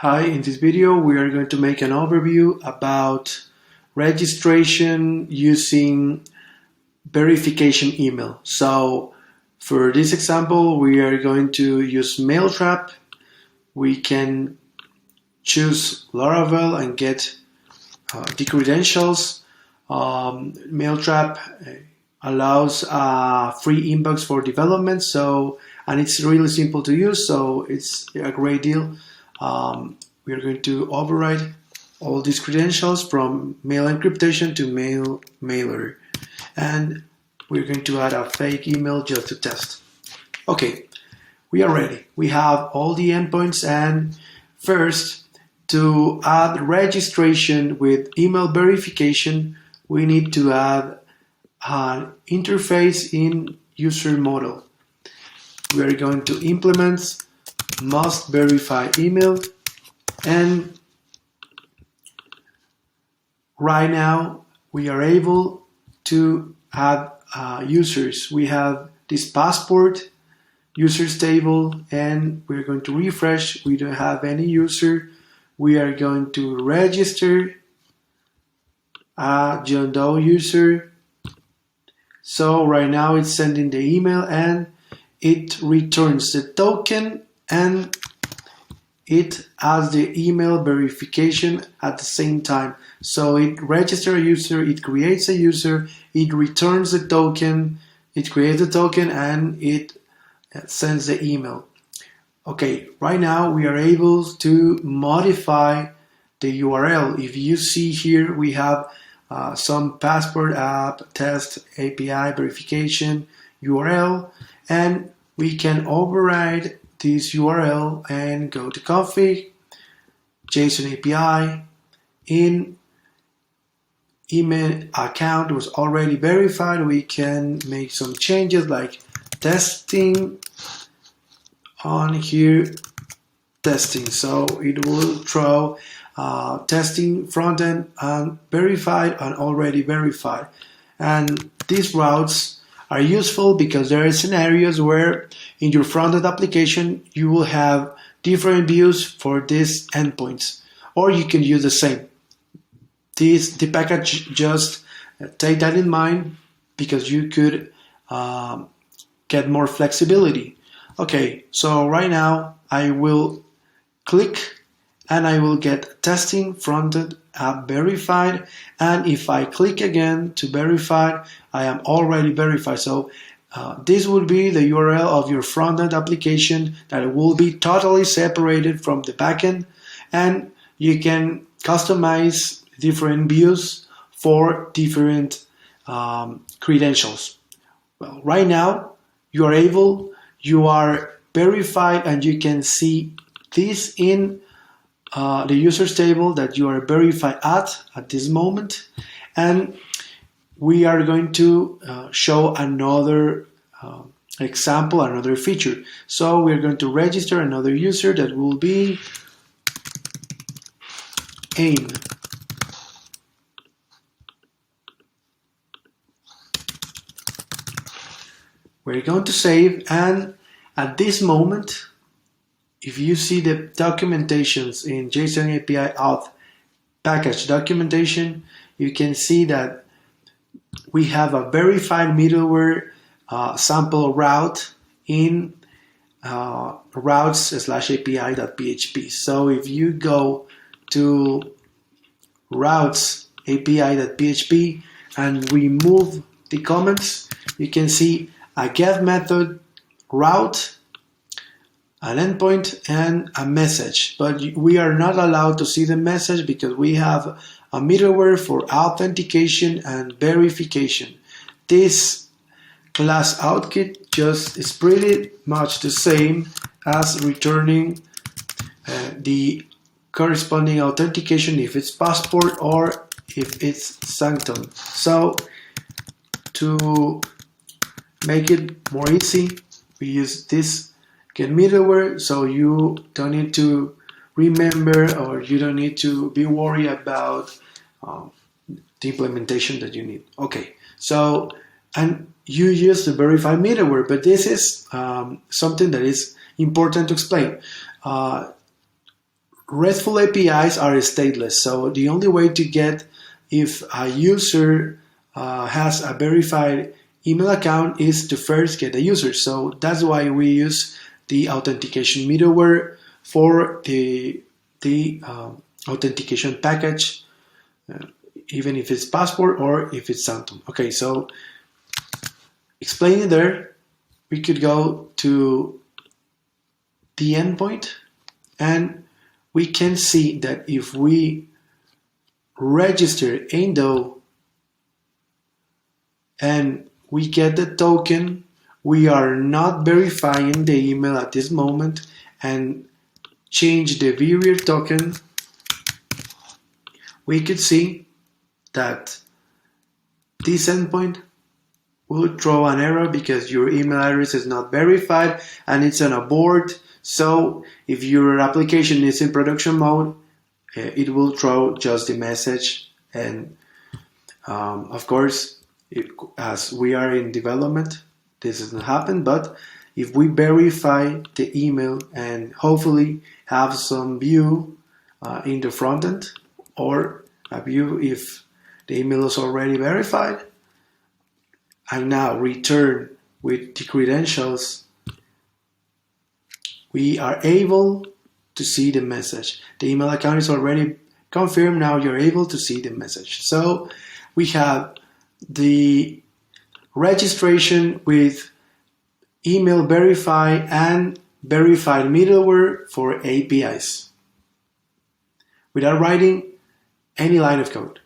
Hi, in this video we are going to make an overview about registration using verification email. So for this example we are going to use Mailtrap. We can choose Laravel and get the credentials. Mailtrap allows a free inbox for development, and it's really simple to use, so it's a great deal. We are going to override all these credentials from mail encryption to mailer, and we're going to add a fake email just to test. Okay, we are ready. We have all the endpoints, and first, to add registration with email verification, we need to add an interface in user model. We are going to implement must verify email, and right now we are able to add users. We have this passport users table, and we're going to refresh. We don't have any user. We are going to register a John Doe user. So right now it's sending the email and it returns the token, and it adds the email verification at the same time. So it registers a user, it creates a user, it returns the token, it creates a token, and it sends the email. Okay, right now we are able to modify the URL. If you see here, we have some passport app test API verification URL, and we can override this URL and go to config, JSON API. In email account was already verified, we can make some changes like testing on here, testing. So it will throw testing frontend and verified and already verified. And these routes are useful because there are scenarios where in your frontend application you will have different views for these endpoints, or you can use the same. The package just take that in mind because you could get more flexibility. Okay, so right now I will click and I will get testing frontend app verified, and if I click again to verify, I am already verified. So this will be the URL of your frontend application that will be totally separated from the backend, and you can customize different views for different credentials. Well, right now you are verified, and you can see this in the users table that you are verified at this moment. And we are going to show another example, another feature. So we're going to register another user that will be AIM. We're going to save, and at this moment, if you see the documentations in JSON API Auth package documentation, you can see that we have a verified middleware sample route in routes/api.php. So if you go to routes/api.php and remove the comments, you can see a get method, route, an endpoint, and a message. But we are not allowed to see the message because we have a middleware for authentication and verification. This class outkit just is pretty much the same as returning the corresponding authentication if it's passport or if it's sanctum. So to make it more easy, we use this get middleware, so you don't need to remember, or you don't need to be worried about the implementation that you need. Okay, so, and you use the verified middleware, but this is something that is important to explain. RESTful APIs are stateless, so the only way to get if a user has a verified email account is to first get the user. So that's why we use the authentication middleware for the authentication package, even if it's Passport or if it's Santum. Okay, so explaining there, we could go to the endpoint and we can see that if we register Endo and we get the token, we are not verifying the email at this moment, and change the bearer token, we could see that this endpoint will throw an error because your email address is not verified and it's on a board. So if your application is in production mode, it will throw just the message. And of course, as we are in development, this doesn't happen. But if we verify the email and hopefully have some view in the front end, or a view if the email is already verified, and now return with the credentials, we are able to see the message. The email account is already confirmed. Now you're able to see the message. So we have the registration with email verify and verified middleware for APIs without writing any line of code.